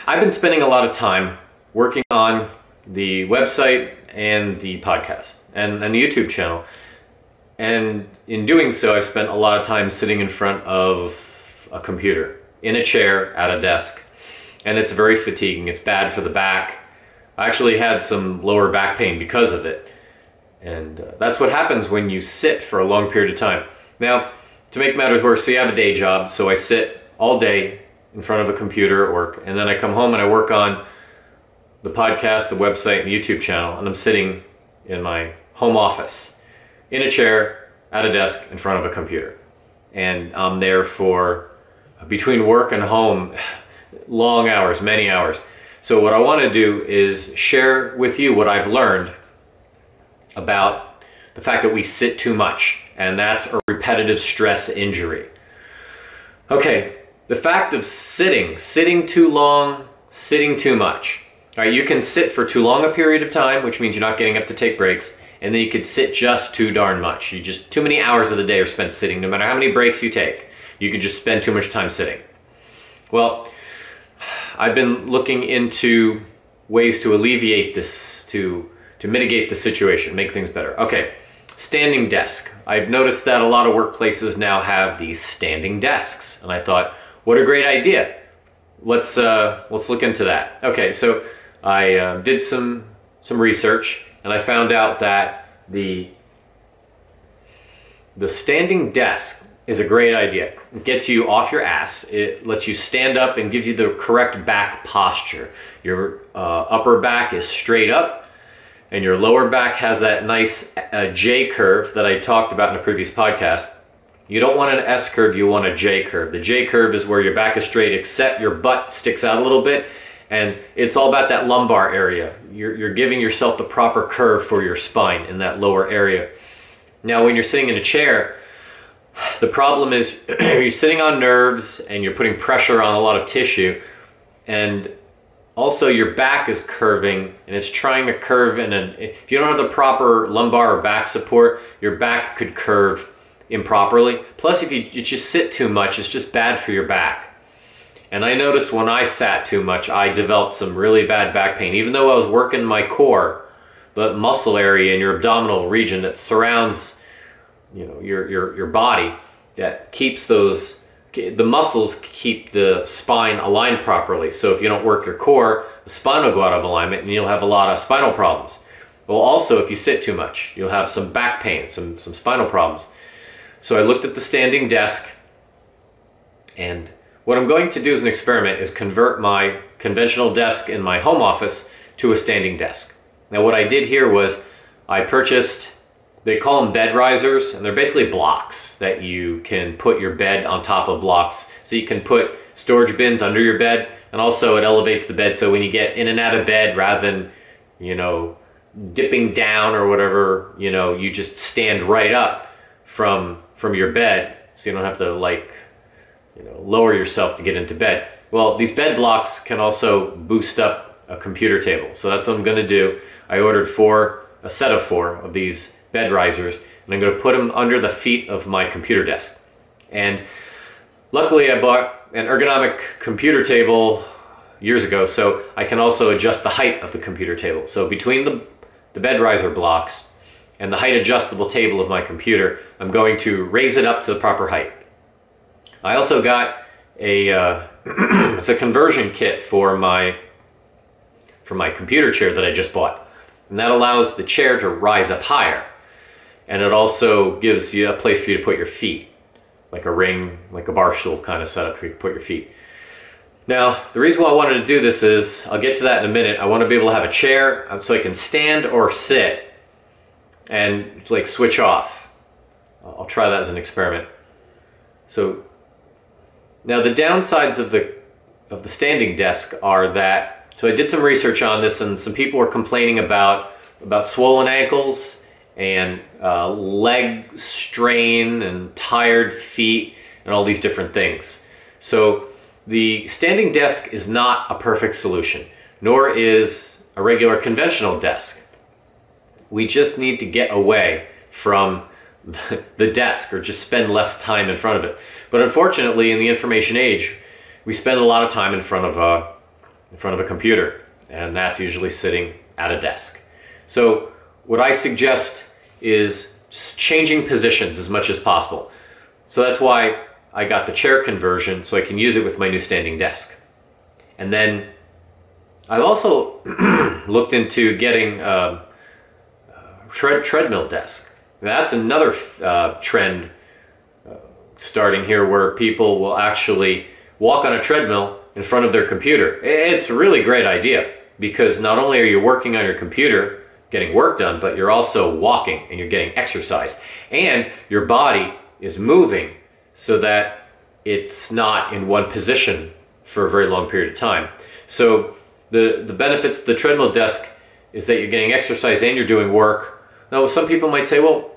I've been spending a lot of time working on the website and the podcast and the YouTube channel. And in doing so, I've spent a lot of time sitting in front of a computer, in a chair, at a desk. And it's very fatiguing. It's bad for the back. I actually had some lower back pain because of it. And that's what happens when you sit for a long period of time. Now, to make matters worse, so you have a day job, so I sit all day in front of a computer at work, and then I come home and I work on the podcast, the website, and the YouTube channel, and I'm sitting in my home office, in a chair, at a desk, in front of a computer. And I'm there for, between work and home, long hours, many hours. So what I want to do is share with you what I've learned about the fact that we sit too much, and that's a repetitive stress injury. Okay, the fact of sitting too long, sitting too much. All right, you can sit for too long a period of time, which means you're not getting up to take breaks, and then you could sit just too darn much. Too many hours of the day are spent sitting, no matter how many breaks you take. You could just spend too much time sitting. Well, I've been looking into ways to alleviate this, to mitigate the situation, make things better. Okay, standing desk. I've noticed that a lot of workplaces now have these standing desks, and I thought, what a great idea. Let's look into that. Okay, so I did some research, and I found out that the standing desk is a great idea. It gets you off your ass. It lets you stand up and gives you the correct back posture. Your upper back is straight up, and your lower back has that nice J curve that I talked about in a previous podcast. You don't want an S curve, you want a J curve. The J curve is where your back is straight except your butt sticks out a little bit, and it's all about that lumbar area. You're giving yourself the proper curve for your spine in that lower area. Now when you're sitting in a chair, the problem is you're sitting on nerves and you're putting pressure on a lot of tissue, and also your back is curving and it's trying to curve if you don't have the proper lumbar or back support, your back could curve improperly. Plus, if you just sit too much, it's just bad for your back. And I noticed when I sat too much, I developed some really bad back pain. Even though I was working my core, the muscle area in your abdominal region that surrounds, you know, your body, that keeps the muscles keep the spine aligned properly. So if you don't work your core, the spine will go out of alignment and you'll have a lot of spinal problems. Well, also, if you sit too much, you'll have some back pain, some spinal problems. So I looked at the standing desk, and what I'm going to do as an experiment is convert my conventional desk in my home office to a standing desk. Now what I did here was I purchased, they call them bed risers, and they're basically blocks that you can put your bed on top of blocks. So you can put storage bins under your bed, and also it elevates the bed so when you get in and out of bed, rather than, you know, dipping down or whatever, you know, you just stand right up from your bed, so you don't have to, like, you know, lower yourself to get into bed. Well, these bed blocks can also boost up a computer table. So that's what I'm going to do. I ordered a set of 4 of these bed risers, and I'm going to put them under the feet of my computer desk. And luckily I bought an ergonomic computer table years ago, so I can also adjust the height of the computer table. So between the bed riser blocks and the height adjustable table of my computer, I'm going to raise it up to the proper height. I also got it's a conversion kit for my computer chair that I just bought. And that allows the chair to rise up higher. And it also gives you a place for you to put your feet, like a ring, like a bar stool kind of setup where you can put your feet. Now, the reason why I wanted to do this is, I'll get to that in a minute, I want to be able to have a chair so I can stand or sit and like switch off. I'll try that as an experiment. So now the downsides of the standing desk are that, so I did some research on this, and some people were complaining about swollen ankles and leg strain and tired feet and all these different things. So the standing desk is not a perfect solution, nor is a regular conventional desk. We just need to get away from the desk, or just spend less time in front of it. But unfortunately, in the information age, we spend a lot of time in front of in front of a computer, and that's usually sitting at a desk. So what I suggest is just changing positions as much as possible. So that's why I got the chair conversion, so I can use it with my new standing desk. And then I've also looked into getting a treadmill desk. That's another trend starting here, where people will actually walk on a treadmill in front of their computer. It's a really great idea, because not only are you working on your computer, getting work done, but you're also walking and you're getting exercise. And your body is moving so that it's not in one position for a very long period of time. So the benefits of the treadmill desk is that you're getting exercise and you're doing work. Now, some people might say, well,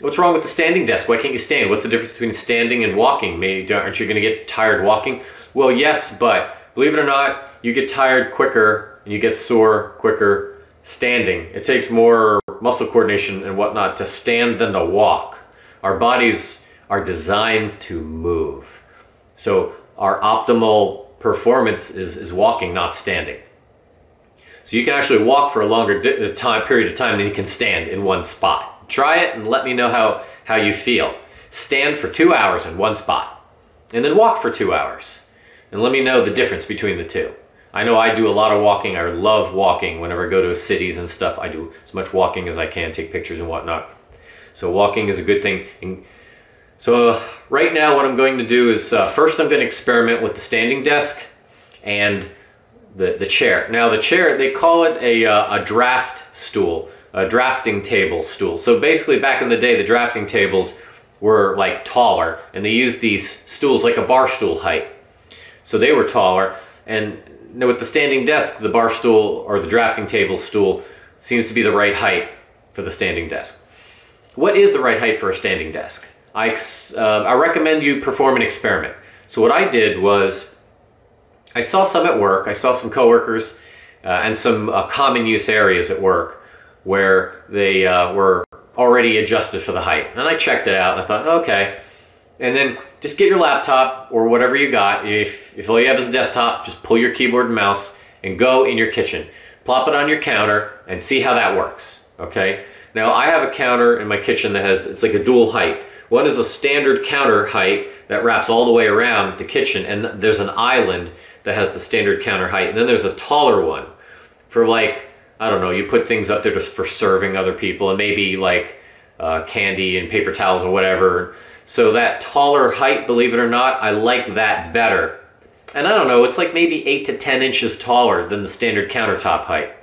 what's wrong with the standing desk? Why can't you stand? What's the difference between standing and walking? Maybe, aren't you going to get tired walking? Well, yes, but believe it or not, you get tired quicker and you get sore quicker standing. It takes more muscle coordination and whatnot to stand than to walk. Our bodies are designed to move. So our optimal performance is walking, not standing. So you can actually walk for a longer period of time than you can stand in one spot. Try it and let me know how you feel. Stand for 2 hours in one spot and then walk for 2 hours. And let me know the difference between the two. I know I do a lot of walking. I love walking. Whenever I go to cities and stuff, I do as much walking as I can, take pictures and whatnot. So walking is a good thing. And so right now what I'm going to do is first I'm going to experiment with the standing desk and the chair. Now the chair, they call it a draft stool, a drafting table stool. So basically back in the day, the drafting tables were like taller, and they used these stools like a bar stool height. So they were taller, and with the standing desk, the bar stool or the drafting table stool seems to be the right height for the standing desk. What is the right height for a standing desk? I recommend you perform an experiment. So what I did was, I saw some at work, I saw some coworkers and some common use areas at work where they were already adjusted for the height. And I checked it out and I thought, okay. And then just get your laptop or whatever you got. If all you have is a desktop, just pull your keyboard and mouse and go in your kitchen. Plop it on your counter and see how that works, okay? Now I have a counter in my kitchen that it's like a dual height. One is a standard counter height that wraps all the way around the kitchen, and there's an island that has the standard counter height. And then there's a taller one for, like, I don't know, you put things up there just for serving other people, and maybe like candy and paper towels or whatever. So that taller height, believe it or not, I like that better. And I don't know, it's like maybe 8 to 10 inches taller than the standard countertop height.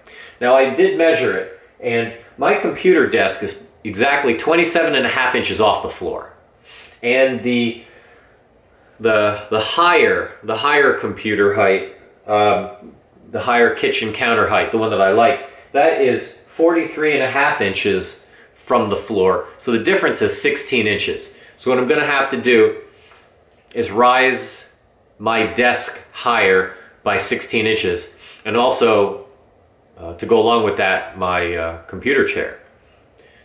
Now I did measure it, and my computer desk is exactly 27.5 inches off the floor. And the higher computer height, the higher kitchen counter height, the one that I like, that is 43.5 inches from the floor. So the difference is 16 inches. So what I'm going to have to do is rise my desk higher by 16 inches, and also to go along with that, my computer chair.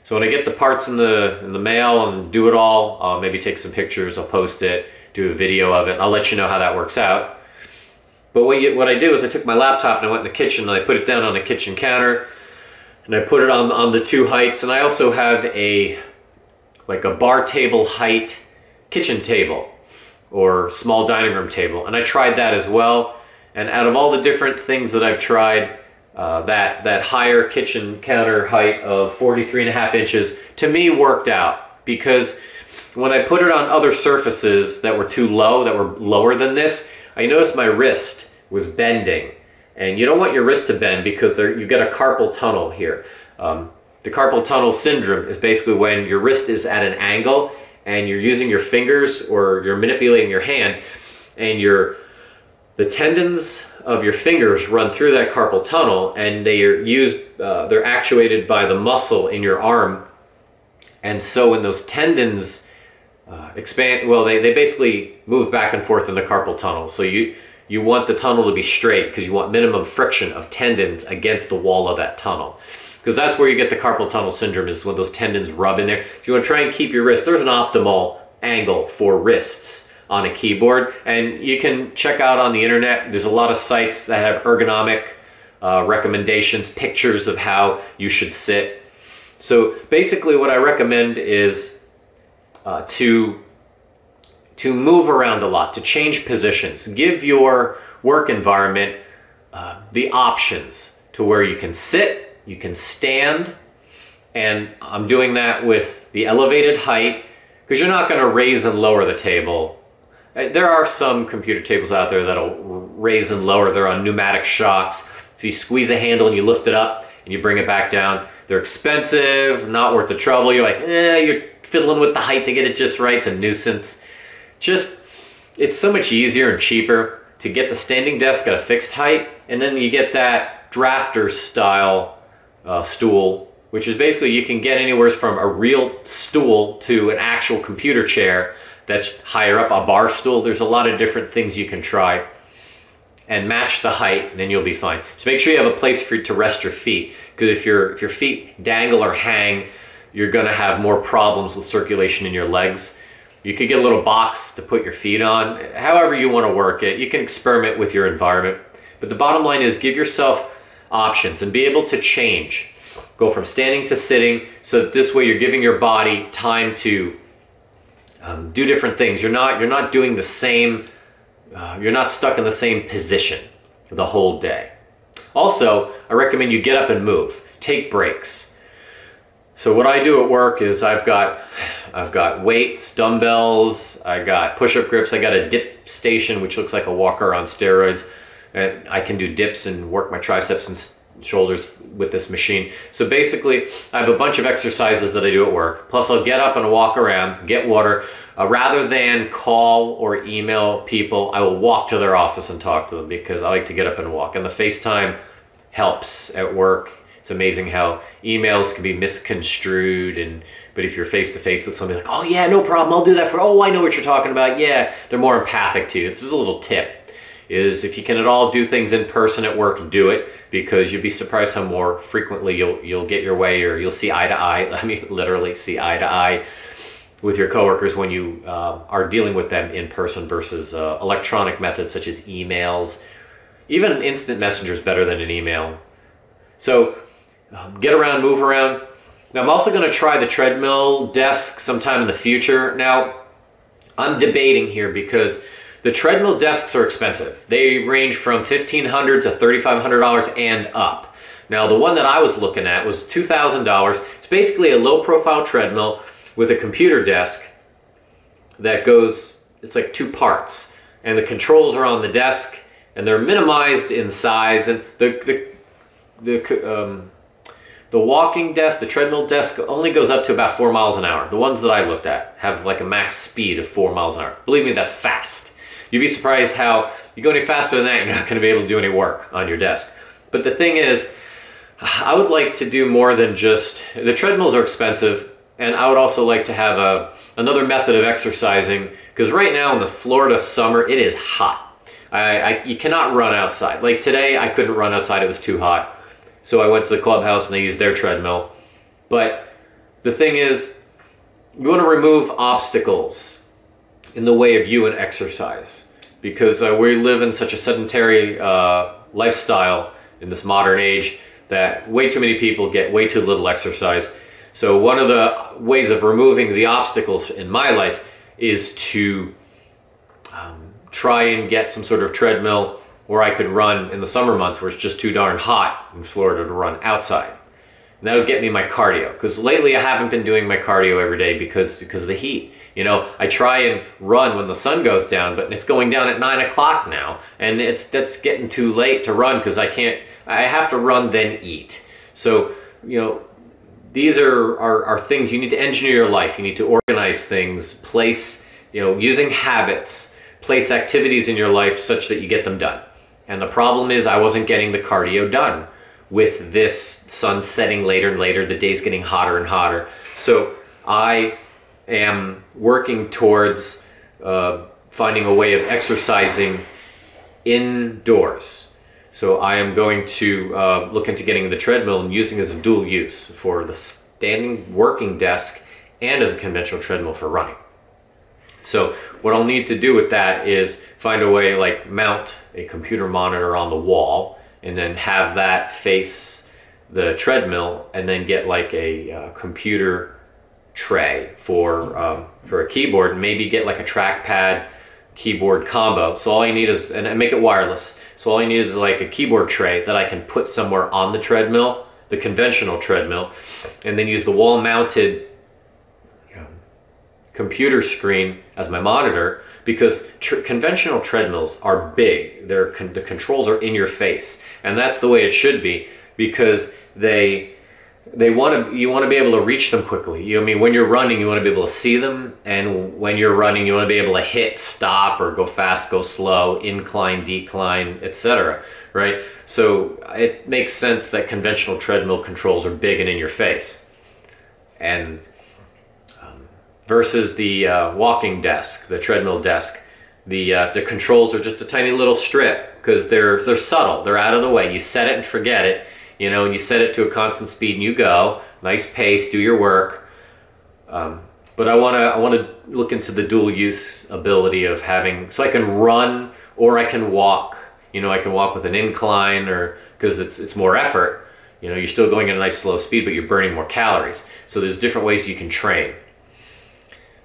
So when I get the parts in the mail and do it all, I'll maybe take some pictures, I'll post it, do a video of it, I'll let you know how that works out. But what I did was I took my laptop and I went in the kitchen and I put it down on the kitchen counter, and I put it on the two heights, and I also have like a bar table height kitchen table or small dining room table, and I tried that as well. And out of all the different things that I've tried, that higher kitchen counter height of 43.5 inches to me worked out, because when I put it on other surfaces that were too low, that were lower than this, I noticed my wrist was bending. And you don't want your wrist to bend, because you get a carpal tunnel here. The carpal tunnel syndrome is basically when your wrist is at an angle and you're using your fingers or you're manipulating your hand, and the tendons of your fingers run through that carpal tunnel, and they're actuated by the muscle in your arm. And so when those tendons expand, well, they basically move back and forth in the carpal tunnel. So you want the tunnel to be straight, because you want minimum friction of tendons against the wall of that tunnel. Because that's where you get the carpal tunnel syndrome, is when those tendons rub in there. So you want to try and keep your wrist. There's an optimal angle for wrists. on a keyboard. And you can check out on the internet, there's a lot of sites that have ergonomic recommendations, pictures of how you should sit. So basically what I recommend is to move around a lot, to change positions. Give your work environment the options to where you can sit, you can stand, and I'm doing that with the elevated height, because you're not going to raise and lower the table. There are some computer tables out there that'll raise and lower. They're on pneumatic shocks. So you squeeze a handle and you lift it up and you bring it back down. They're expensive, not worth the trouble. You're like, you're fiddling with the height to get it just right. It's a nuisance. It's so much easier and cheaper to get the standing desk at a fixed height, and then you get that drafter style stool, which is basically you can get anywhere from a real stool to an actual computer chair that's higher up, a bar stool. There's a lot of different things you can try, and match the height, and then you'll be fine. So make sure you have a place for you to rest your feet, because if your feet dangle or hang, you're gonna have more problems with circulation in your legs. You could get a little box to put your feet on. However you want to work it, you can experiment with your environment. But the bottom line is give yourself options and be able to change. Go from standing to sitting, so that this way you're giving your body time to do different things. You're not doing the same, you're not stuck in the same position the whole day. Also, I recommend you get up and move. Take breaks. So what I do at work is I've got weights, dumbbells, I got push-up grips, I got a dip station which looks like a walker on steroids, and I can do dips and work my triceps and shoulders with this machine. So basically I have a bunch of exercises that I do at work, plus I'll get up and walk around, get water. Rather than call or email people, I will walk to their office and talk to them, because I like to get up and walk, and the FaceTime helps at work. It's amazing how emails can be misconstrued, but if you're face to face with somebody, like, oh yeah, no problem, I'll do that oh, I know what you're talking about. Yeah, they're more empathic to you. This is a little tip, is if you can at all do things in person at work, do it, because you'd be surprised how more frequently you'll get your way, or you'll see eye to eye. I mean, literally see eye to eye with your coworkers when you are dealing with them in person versus electronic methods such as emails. Even an instant messenger is better than an email. So get around, move around. Now I'm also going to try the treadmill desk sometime in the future. Now I'm debating here, because the treadmill desks are expensive. They range from $1,500 to $3,500 and up. Now the one that I was looking at was $2,000. It's basically a low profile treadmill with a computer desk that goes, it's like two parts, and the controls are on the desk, and they're minimized in size, and the walking desk, the treadmill desk, only goes up to about 4 miles an hour. The ones that I looked at have like a max speed of 4 miles an hour. Believe me, that's fast. You'd be surprised how you go any faster than that, you're not going to be able to do any work on your desk. But the thing is, I would like to do more than just, the treadmills are expensive, and I would also like to have another method of exercising, because right now in the Florida summer, it is hot. You cannot run outside. Like today, I couldn't run outside, it was too hot. So I went to the clubhouse and they used their treadmill. But the thing is, you want to remove obstacles in the way of you and exercise, because we live in such a sedentary lifestyle in this modern age that way too many people get way too little exercise. So one of the ways of removing the obstacles in my life is to try and get some sort of treadmill where I could run in the summer months where it's just too darn hot in Florida to run outside. And that would get me my cardio, because lately I haven't been doing my cardio every day because of the heat. You know, I try and run when the sun goes down, but it's going down at 9 o'clock now, and that's getting too late to run, because I have to run then eat. So, you know, these are things you need to engineer your life. You need to organize things, place, you know, using habits, place activities in your life such that you get them done. And the problem is I wasn't getting the cardio done with this sun setting later and later, the days getting hotter and hotter. So I am working towards finding a way of exercising indoors. So I am going to look into getting the treadmill and using it as a dual use for the standing working desk and as a conventional treadmill for running. So what I'll need to do with that is find a way, like mount a computer monitor on the wall and then have that face the treadmill, and then get like a computer tray for a keyboard, and maybe get like a trackpad keyboard combo. So all I need is, and make it wireless. So all I need is like a keyboard tray that I can put somewhere on the treadmill, the conventional treadmill, and then use the wall mounted computer screen as my monitor, because conventional treadmills are big. The controls are in your face, and that's the way it should be, because you want to be able to reach them quickly. I mean, when you're running, you want to be able to see them, and when you're running, you want to be able to hit stop or go fast, go slow, incline, decline, etc. Right? So it makes sense that conventional treadmill controls are big and in your face, and versus the walking desk, the treadmill desk, the controls are just a tiny little strip, because they're subtle. They're out of the way. You set it and forget it. You know, and you set it to a constant speed and you go, nice pace, do your work. But I want to look into the dual use ability of having, so I can run or I can walk. You know, I can walk with an incline, or because it's more effort. You know, you're still going at a nice slow speed, but you're burning more calories. So there's different ways you can train.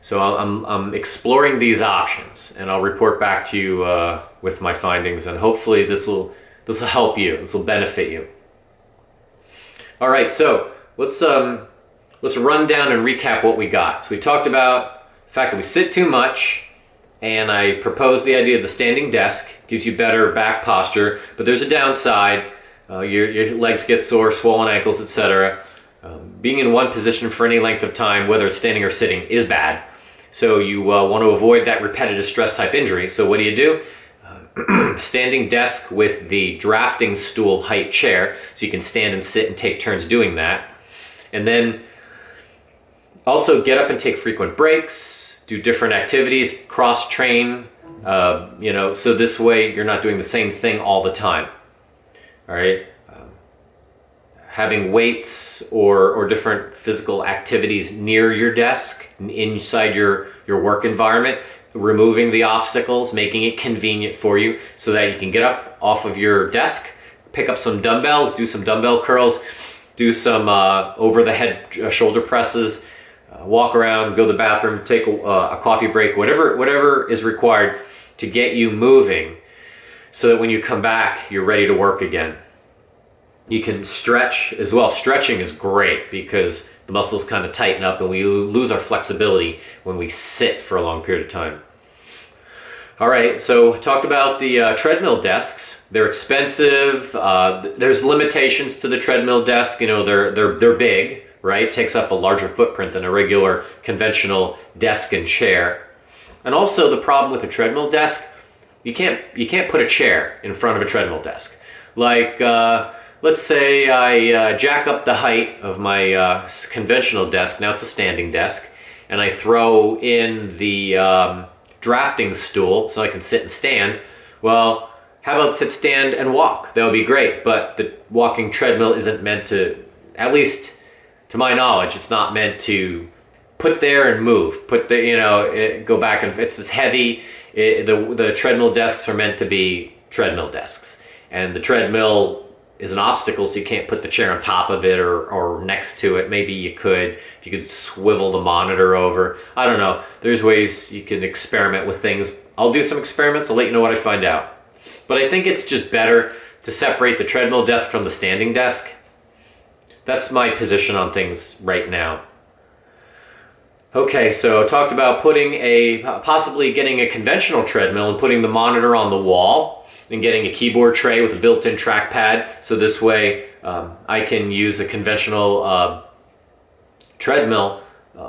So I'm exploring these options, and I'll report back to you with my findings, and hopefully this will help you. This will benefit you. All right, so let's run down and recap what we got. So we talked about the fact that we sit too much, and I proposed the idea of the standing desk. Gives you better back posture, but there's a downside. Your legs get sore, swollen ankles, etc. Being in one position for any length of time, whether it's standing or sitting, is bad. So you want to avoid that repetitive stress type injury. So what do? Standing desk with the drafting stool height chair, so you can stand and sit and take turns doing that. And then also get up and take frequent breaks, do different activities, cross train, you know, so this way you're not doing the same thing all the time. All right. Having weights or different physical activities near your desk, inside your work environment, removing the obstacles, making it convenient for you so that you can get up off of your desk, pick up some dumbbells, do some dumbbell curls, do some over the head shoulder presses, walk around, go to the bathroom, take a coffee break, whatever is required to get you moving, so that when you come back, you're ready to work again. You can stretch as well. Stretching is great because the muscles kind of tighten up, and we lose our flexibility when we sit for a long period of time. All right, so talked about the treadmill desks. They're expensive. There's limitations to the treadmill desk. You know, they're big, right? Takes up a larger footprint than a regular conventional desk and chair. And also the problem with a treadmill desk, you can't put a chair in front of a treadmill desk. Like let's say I jack up the height of my conventional desk. Now it's a standing desk, and I throw in the drafting stool so I can sit and stand. Well, how about sit, stand, and walk? That would be great, but the walking treadmill isn't meant to, at least to my knowledge, it's not meant to put there and move. Put the, you know, go back, and it's heavy. The treadmill desks are meant to be treadmill desks, and the treadmill is an obstacle, so you can't put the chair on top of it or next to it. Maybe you could, if you could swivel the monitor over. I don't know. There's ways you can experiment with things. I'll do some experiments. I'll let you know what I find out. But I think it's just better to separate the treadmill desk from the standing desk. That's my position on things right now. Okay, so I talked about possibly getting a conventional treadmill and putting the monitor on the wall, and getting a keyboard tray with a built-in trackpad, so this way I can use a conventional treadmill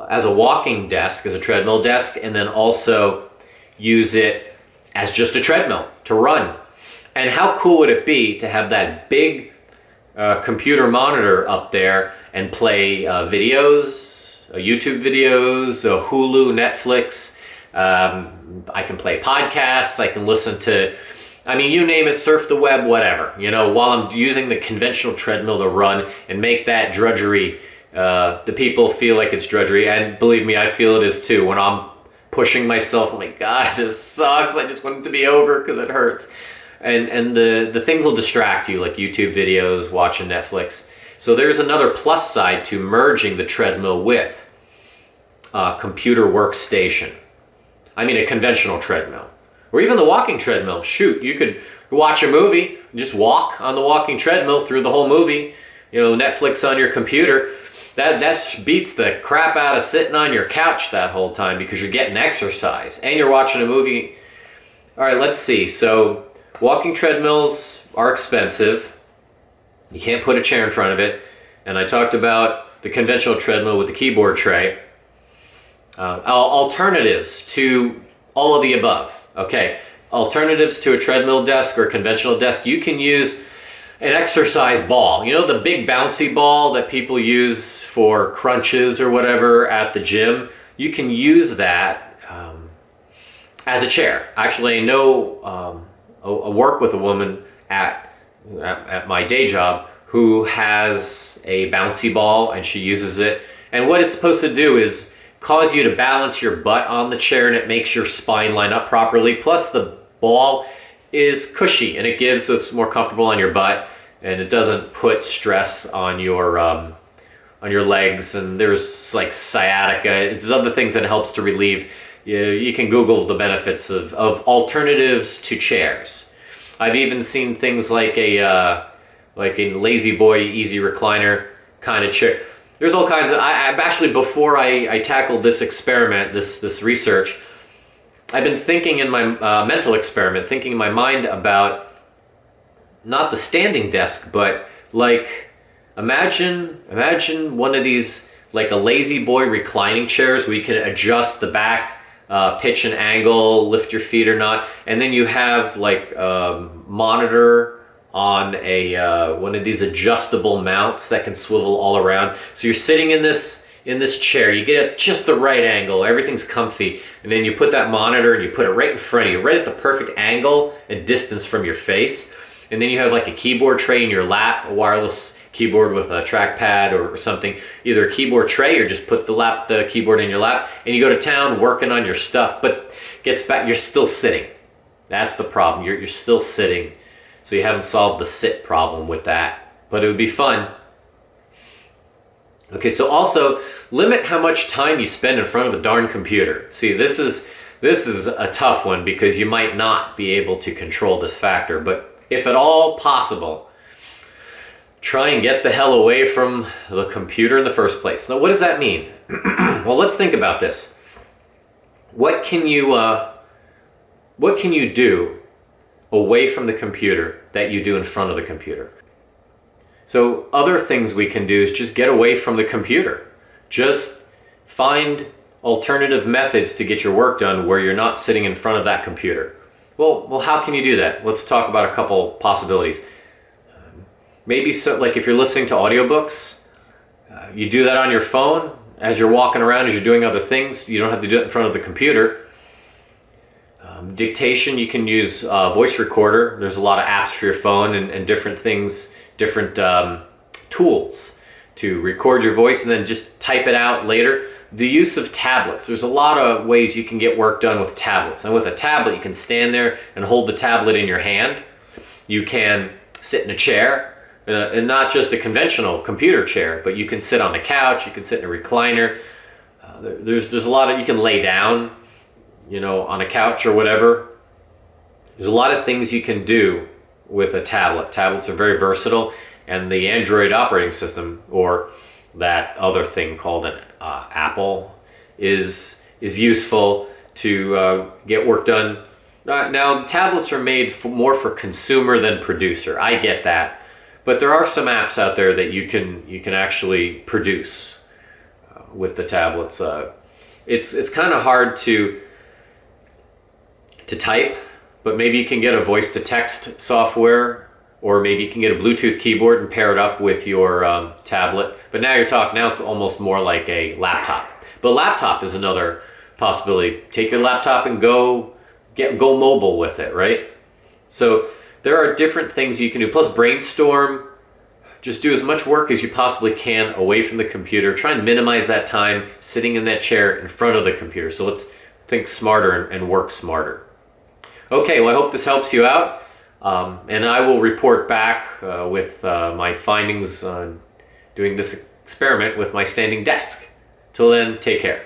as a walking desk, as a treadmill desk, and then also use it as just a treadmill to run. And how cool would it be to have that big computer monitor up there and play videos, YouTube videos, Hulu, Netflix. I can play podcasts, I can listen to, I mean, you name it, surf the web, whatever. You know, while I'm using the conventional treadmill to run and make that drudgery, the people feel like it's drudgery, and believe me, I feel it is too. When I'm pushing myself. I'm like, God, this sucks. I just want it to be over because it hurts. And the things will distract you, like YouTube videos, watching Netflix. So there's another plus side to merging the treadmill with a computer workstation. I mean a conventional treadmill. Or even the walking treadmill. Shoot, you could watch a movie, just walk on the walking treadmill through the whole movie. You know, Netflix on your computer. That beats the crap out of sitting on your couch that whole time because you're getting exercise and you're watching a movie. All right, let's see. So walking treadmills are expensive. You can't put a chair in front of it. And I talked about the conventional treadmill with the keyboard tray. Alternatives to all of the above. Okay, alternatives to a treadmill desk or conventional desk, you can use an exercise ball. You know, the big bouncy ball that people use for crunches or whatever at the gym? You can use that as a chair. Actually, I know I work with a woman at my day job who has a bouncy ball and she uses it. And what it's supposed to do is cause you to balance your butt on the chair, and it makes your spine line up properly. Plus the ball is cushy and it gives, so it's more comfortable on your butt and it doesn't put stress on your legs. And there's like sciatica. There's other things that helps to relieve. You can Google the benefits of alternatives to chairs. I've even seen things like a lazy boy easy recliner kind of chair. There's all kinds of, I've actually, before I tackled this experiment, this research, I've been thinking in my mental experiment, thinking in my mind about not the standing desk, but like, imagine one of these, like a lazy boy reclining chairs where you can adjust the back, pitch and angle, lift your feet or not, and then you have like a monitor on a one of these adjustable mounts that can swivel all around. So you're sitting in this chair, you get at just the right angle, everything's comfy, and then you put that monitor and you put it right in front of you, right at the perfect angle and distance from your face. And then you have like a keyboard tray in your lap, a wireless keyboard with a trackpad or something, either a keyboard tray or just put the keyboard in your lap, and you go to town working on your stuff. But gets back, you're still sitting. That's the problem. You're still sitting. So you haven't solved the sit problem with that, but it would be fun. Okay, so also limit how much time you spend in front of a darn computer. See, this is a tough one because you might not be able to control this factor, but if at all possible, try and get the hell away from the computer in the first place. Now, what does that mean? Well, let's think about this. What can you do away from the computer that you do in front of the computer? So other things we can do is just get away from the computer. Just find alternative methods to get your work done where you're not sitting in front of that computer. Well, how can you do that? Let's talk about a couple possibilities. Maybe so, like if you're listening to audiobooks, you do that on your phone as you're walking around, as you're doing other things. You don't have to do it in front of the computer. Dictation, you can use voice recorder. There's a lot of apps for your phone and different things, different tools to record your voice and then just type it out later. The use of tablets. There's a lot of ways you can get work done with tablets. And with a tablet, you can stand there and hold the tablet in your hand. You can sit in a chair, and not just a conventional computer chair, but you can sit on the couch, you can sit in a recliner. There's a lot of, you can lay down, you know, on a couch or whatever. There's a lot of things you can do with a tablet. Tablets are very versatile, and the Android operating system, or that other thing called an Apple, is useful to get work done. Now, tablets are made more for consumer than producer. I get that, but there are some apps out there that you can actually produce with the tablets. It's kind of hard to type, but maybe you can get a voice-to-text software, or maybe you can get a Bluetooth keyboard and pair it up with your tablet. But now now it's almost more like a laptop. But a laptop is another possibility. Take your laptop and go mobile with it, right? So there are different things you can do. Plus brainstorm. Just do as much work as you possibly can away from the computer. Try and minimize that time sitting in that chair in front of the computer. So let's think smarter and work smarter. Okay, well, I hope this helps you out. And I will report back with my findings on doing this experiment with my standing desk. Till then, take care.